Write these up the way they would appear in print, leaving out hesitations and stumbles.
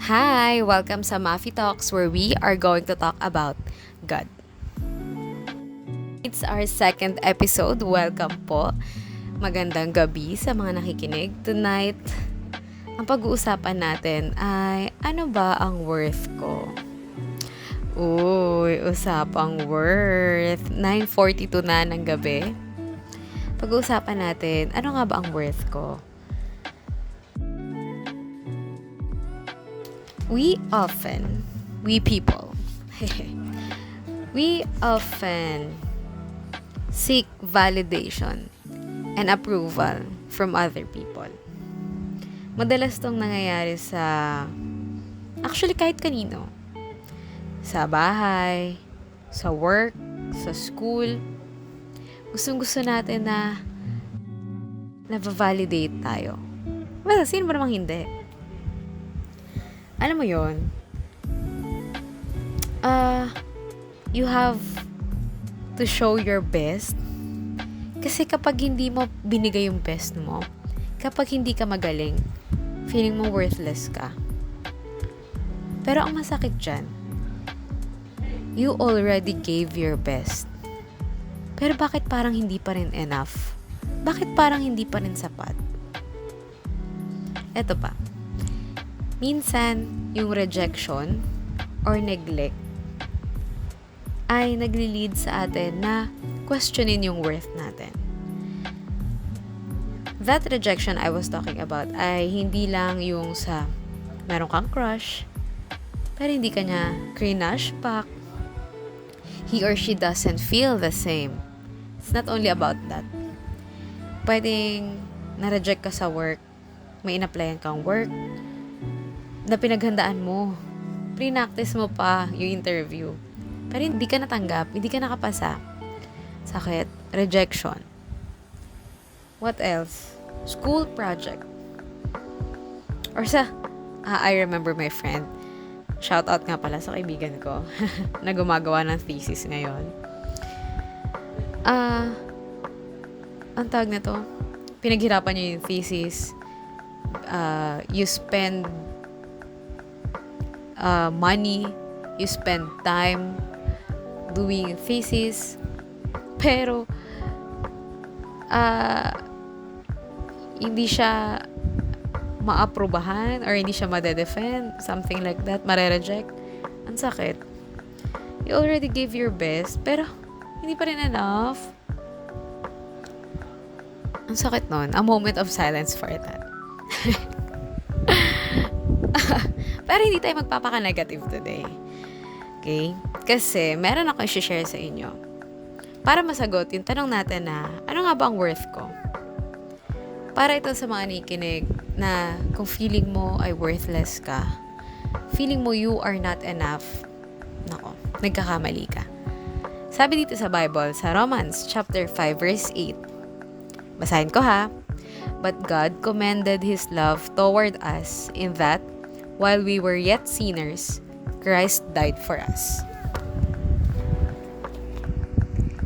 Hi! Welcome sa Mafi Talks where we are going to talk about God. It's our second episode. Welcome po. Magandang gabi sa mga nakikinig. Tonight, ang pag-uusapan natin ay ano ba ang worth ko? Uy, usapang worth. 9:42 na ng gabi. Pag-uusapan natin, ano nga ba ang worth ko? We people, we often seek validation and approval from other people. Madalas tong nangyayari actually kahit kanino. Sa bahay, sa work, sa school. Gustong-gusto natin na na-validate tayo. Well, sino ba namang hindi? Alam mo yon, you have to show your best. Kasi kapag hindi mo binigay yung best mo, kapag hindi ka magaling, feeling mo worthless ka. Pero ang masakit dyan, you already gave your best. Pero bakit parang hindi pa rin enough? Bakit parang hindi pa rin sapat? Eto pa. Minsan, yung rejection or neglect ay nagli-lead sa atin na questionin yung worth natin. That rejection I was talking about ay hindi lang yung sa meron kang crush, pero hindi ka niya crush back. He or she doesn't feel the same. It's not only about that. Pwedeng na-reject ka sa work, may in-applyan kang work, na pinaghandaan mo. Pre-practice mo pa yung interview. Pero hindi ka natanggap, hindi ka nakapasa. Sakit, rejection. What else? School project. Or I remember my friend. Shout out nga pala sa kaibigan ko na gumagawa ng thesis ngayon. Ang tawag na to, pinaghirapan niya yung thesis. You spend money, you spend time doing thesis, pero hindi siya maaprubahan or hindi siya made-defend, something like that, mare-reject. Ang sakit. You already gave your best, pero hindi pa rin enough. Ang sakit nun. A moment of silence for that. Pero hindi tayo magpapaka-negative today. Okay? Kasi meron ako i-share sa inyo. Para masagot yung tanong natin na, ano nga ba ang worth ko? Para ito sa mga nakikinig na kung feeling mo ay worthless ka, feeling mo you are not enough, nako, nagkakamali ka. Sabi dito sa Bible, sa Romans chapter 5 verse 8, basahin ko ha. But God commended His love toward us in that while we were yet sinners, Christ died for us.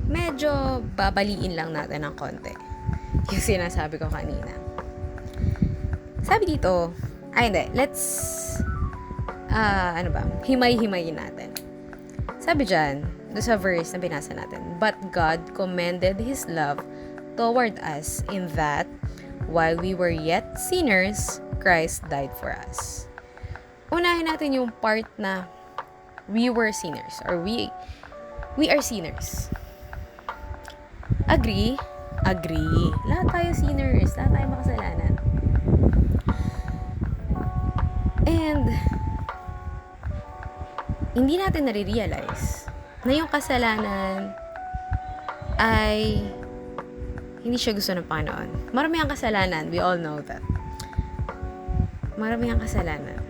Medyo babaliin lang natin ng konti yung sinasabi ko kanina. Sabi dito, himay-himayin natin. Sabi dyan, doon sa verse na binasa natin, but God commended His love toward us in that while we were yet sinners, Christ died for us. Unahin natin yung part na we were sinners or we are sinners. Agree? Agree. Lahat tayo sinners. Lahat tayo makasalanan. And hindi natin nare-realize na yung kasalanan ay hindi siya gusto ng Panginoon. Marami ang kasalanan. We all know that. Marami ang kasalanan.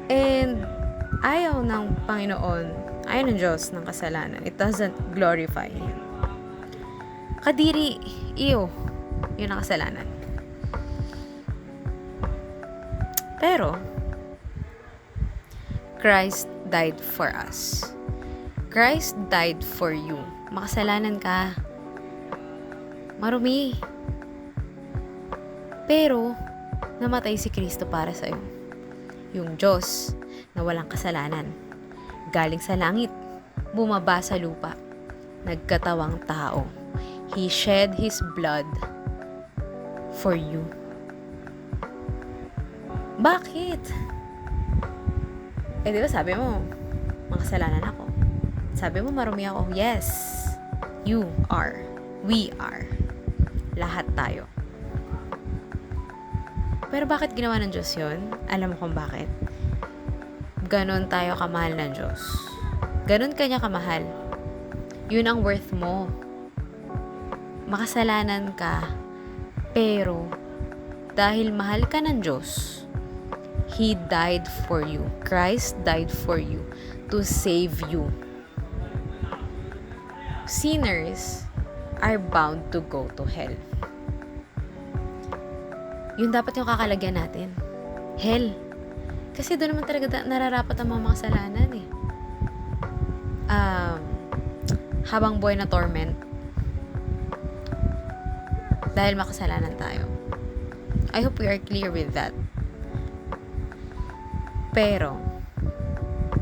And ayaw ng Panginoon, ayaw ng Diyos ng kasalanan. It doesn't glorify Him. Kadiri, yun ang kasalanan. Pero, Christ died for us. Christ died for you. Makasalanan ka. Marumi. Pero, namatay si Kristo para sa'yo. yung Diyos na walang kasalanan. Galing sa langit, bumaba sa lupa, nagkatawang tao. He shed His blood for you. Bakit? Di ba sabi mo, makasalanan ako. Sabi mo, marumi ako. Yes, you are. We are. Lahat tayo. Pero bakit ginawa ng Diyos yun? Alam mo kung bakit? Ganon tayo kamahal ng Diyos. Ganon kanya kamahal. Yun ang worth mo. Makasalanan ka, pero dahil mahal ka ng Diyos, He died for you. Christ died for you to save you. Sinners are bound to go to hell. Yun dapat yung kakalagyan natin. Hell. Kasi doon naman talaga nararapat ang mga makasalanan eh. Habang buhay na torment. Dahil makasalanan tayo. I hope we are clear with that. Pero,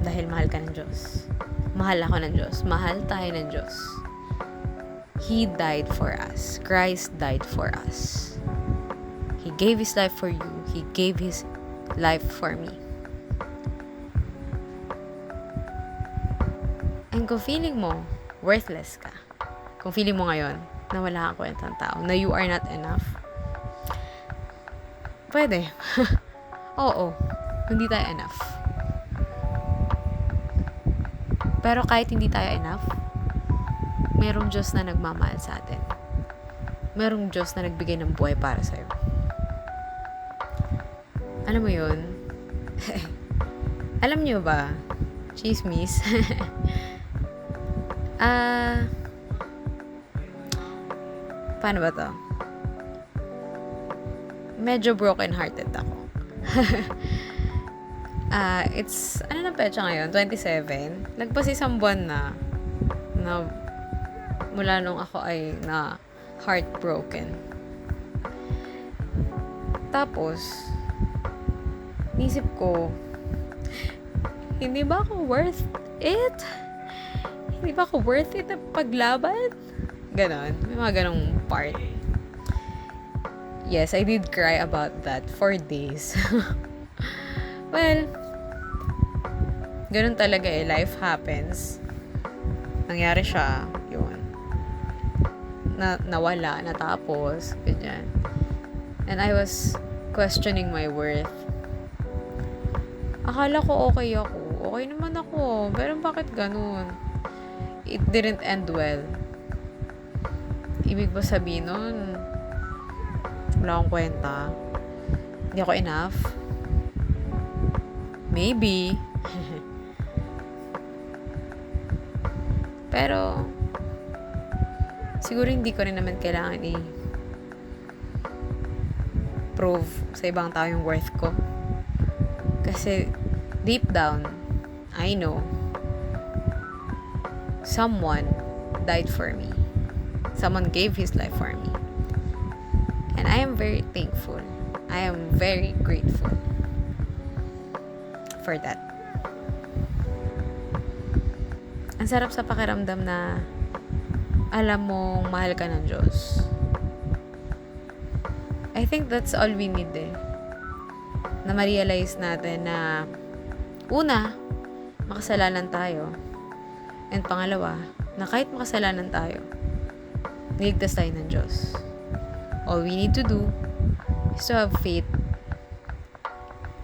dahil mahal ka ng Diyos, mahal ako ng Diyos, mahal tayo ng Diyos, He died for us. Christ died for us. He gave His life for you. He gave His life for me. And kung feeling mo, worthless ka, kung feeling mo ngayon, na wala kang kwentang tao, na you are not enough, pwede. Oo, hindi tayo enough. Pero kahit hindi tayo enough, merong Diyos na nagmamahal sa atin. Merong Diyos na nagbigay ng buhay para sa'yo. Alam mo yun? Alam niyo ba? Chismis. Paano ba to? Medyo broken-hearted ako. It's, ano na petsa ngayon? 27. Lagpas isang buwan na mula nung ako ay na heartbroken. Tapos, nisip ko, hindi ba ako worth it? Hindi ba ako worth it na paglaban? Ganon. May mga ganong part. Yes, I did cry about that for days. Well, ganun talaga eh. Life happens. Nangyari siya. Yun. Nawala. Natapos. Ganyan. And I was questioning my worth. Akala ko okay ako. Okay naman ako. Pero bakit ganun? It didn't end well. Ibig ba sabihin nun, wala akong kwenta? Hindi ako enough? Maybe. Pero, siguro hindi ko rin naman kailangan prove sa ibang tao yung worth ko. Kasi, deep down, I know, someone died for me. Someone gave his life for me. And I am very thankful. I am very grateful for that. Ang sarap sa pakiramdam na alam mong mahal ka ng Diyos. I think that's all we need eh. Na ma-realize natin na una, makasalanan tayo. And pangalawa, na kahit makasalanan tayo, niligtas tayo ng Diyos. All we need to do is to have faith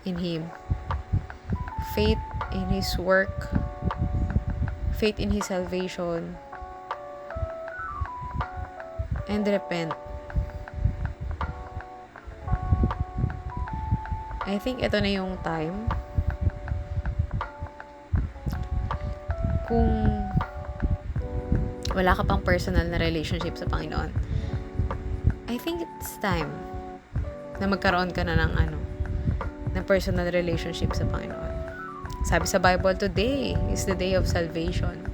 in Him. Faith in His work. Faith in His salvation. And repent. I think ito na yung time kung wala ka pang personal na relationship sa Panginoon, I think it's time na magkaroon ka na ng personal relationship sa Panginoon. Sabi sa Bible, today is the day of salvation.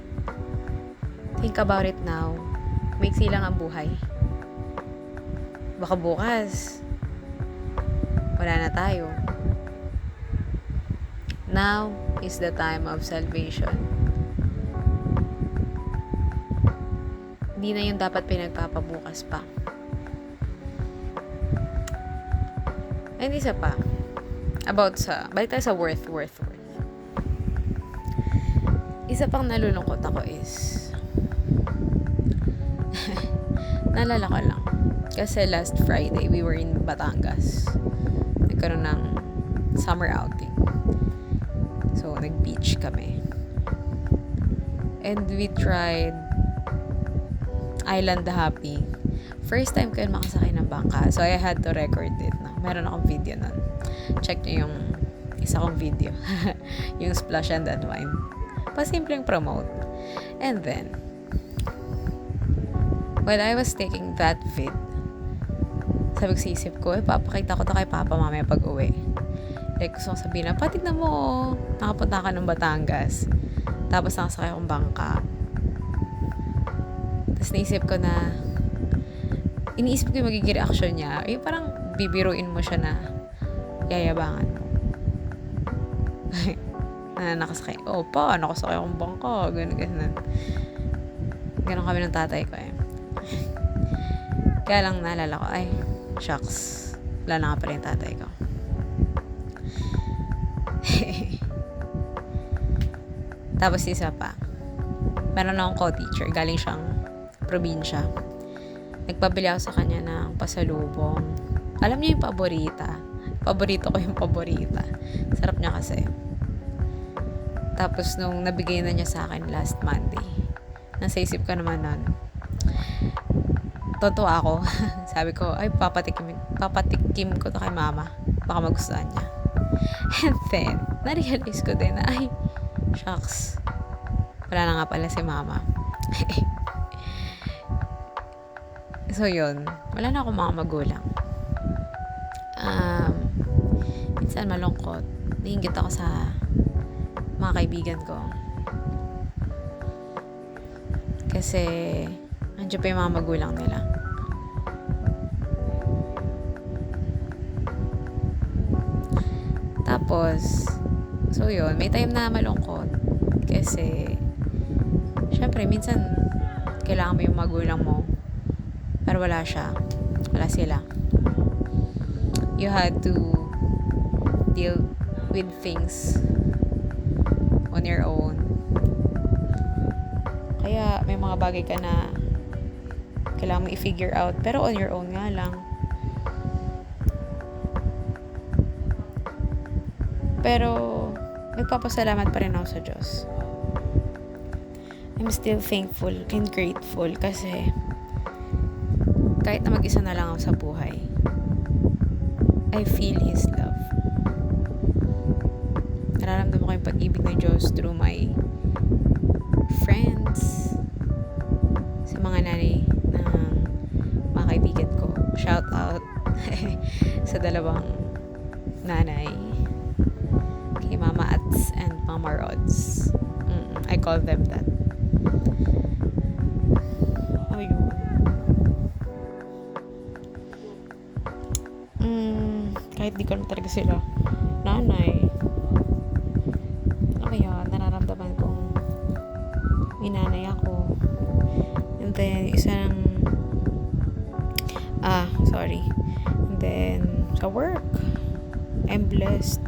Think about it now. Maiksi lang ang buhay. Baka bukas, wala na tayo. Now is the time of salvation. Hindi na yung dapat pinagpapabukas pa. And isa pa, balik tayo sa worth. Isa pang nalulungkot ako is, naalala ko lang, kasi last Friday, we were in Batangas. Nagkaroon ng summer outing. So, nag-beach kami. And we tried Island Happy. First time ko yun makasakay ng bangka. So, I had to record it. No? Meron akong video nun. Check nyo yung isa kong video. Yung Splash and Unwind. Pasimpleng promote. And then, while I was taking that vid, sabi ko sa isip ko, papakita ko to kay Papa mamaya pag uwi. Like, gusto kong sabihin na, patignan mo, nakapunta ka ng Batangas. Tapos nakasakay akong bangka. Tapos naisip ko na, iniisip ko yung magiging reaction niya. Yung parang bibiruin mo siya na yayabangan mo. Na nakasakay. Pa, nakasakay akong bangka. Ganun. Ganun kami ng tatay ko eh. Kaya lang naalala ko, shucks. Wala na nga pala yung tatay ko. Tapos isa pa. Meron akong co-teacher. Galing siyang probinsya. Nagpabili ako sa kanya ng pasalubong. Alam niyo yung paborita. Paborito ko yung paborita. Sarap niya kasi. Tapos nung nabigay na niya sa akin last Monday, nasa isip ko naman nun, totoo ako. Sabi ko, papatikim ko to kay mama. Baka magustuhan niya. And then, na-realize ko din na, shucks. Wala na nga pala si mama. So, yun. Wala na akong mga magulang. Minsan malungkot. Nainggit ako sa mga kaibigan ko. Kasi, nandiyan pa yung mga magulang nila. Tapos, so yun, may time na malungkot. Kasi, syempre, minsan, kailangan mo yung magulang mo. Pero wala siya. Wala sila. You had to deal with things on your own. Kaya, may mga bagay ka na kailangan mo i-figure out. Pero on your own nga lang. Pero, nagpapasalamat pa rin ako sa Diyos. I'm still thankful and grateful kasi kahit na mag-isa na lang ako sa buhay, I feel His love. Nararamdaman ko yung pag-ibig ng Diyos through my friends, sa mga nanay ng mga kaibigan ko. Shout out sa dalawang nanay, kay Mama Ats and Mama Rods. I call them that. Kahit di ko na talaga sila nanay, kaya nararamdaman kong may nanay ako. And then and then sa work, I'm blessed.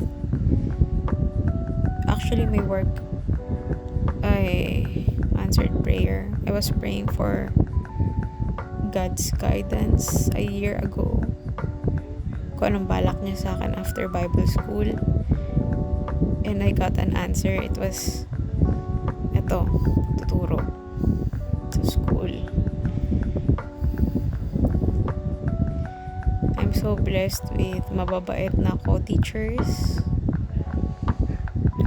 Actually, my work, I answered prayer. I was praying for God's guidance a year ago. Kung anong balak niya sa akin after Bible school. And I got an answer. It was, tuturo sa school. I'm so blessed with mababait na co-teachers.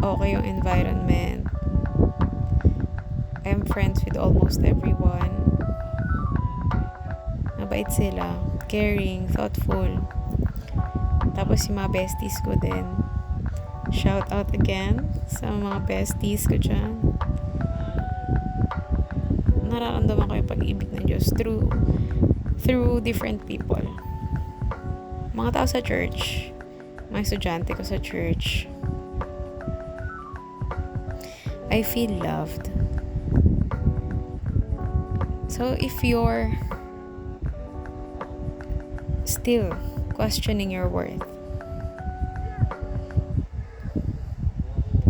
Okay yung environment. I'm friends with almost everyone. Mabait sila. Caring, thoughtful. Tapos yung mga besties ko din. Shout out again sa mga besties ko dyan. Nararamdaman ko yung pag-ibig ng Diyos through different people. Mga tao sa church, mga estudyante ko sa church, I feel loved. So if you're still questioning your worth,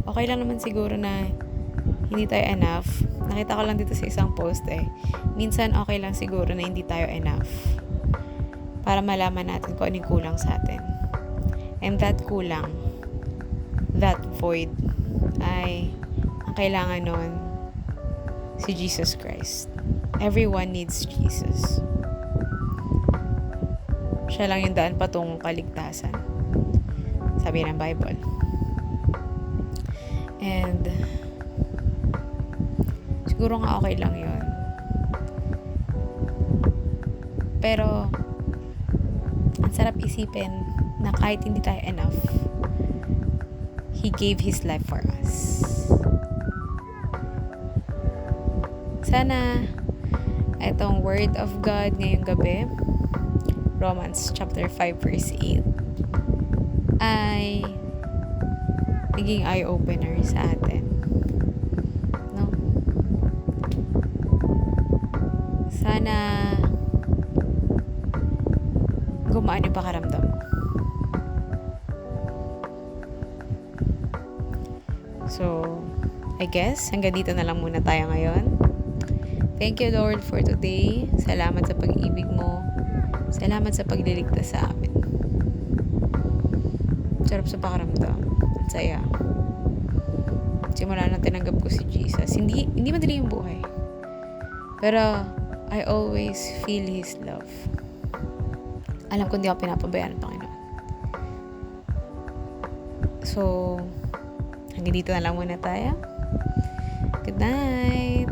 okay lang naman siguro na hindi tayo enough. Nakita ko lang dito sa isang post minsan okay lang siguro na hindi tayo enough para malaman natin kung anong kulang sa atin. And that kulang, that void, ay ang kailangan nun si Jesus Christ. Everyone needs Jesus. Siya lang yung daan patungong kaligtasan, sabi ng Bible. And siguro nga okay lang yun. Pero ang sarap isipin na kahit hindi tayo enough, He gave His life for us. Sana itong word of God ngayong gabi, Romans chapter 5 verse 8, ay naging eye-opener sa atin. No? Sana gumaan yung pakaramdam mo. So, I guess hanggang dito na lang muna tayo ngayon. Thank you, Lord, for today. Salamat sa pag-ibig mo. Salamat sa pagliligtas sa amin. Sarap sa pakaramdam. Ang saya. Simula nang tinanggap ko si Jesus. Hindi madali yung buhay. Pero, I always feel His love. Alam ko hindi ako pinapabayaan ng Panginoon. So, hanggang dito na lang muna tayo. Good night!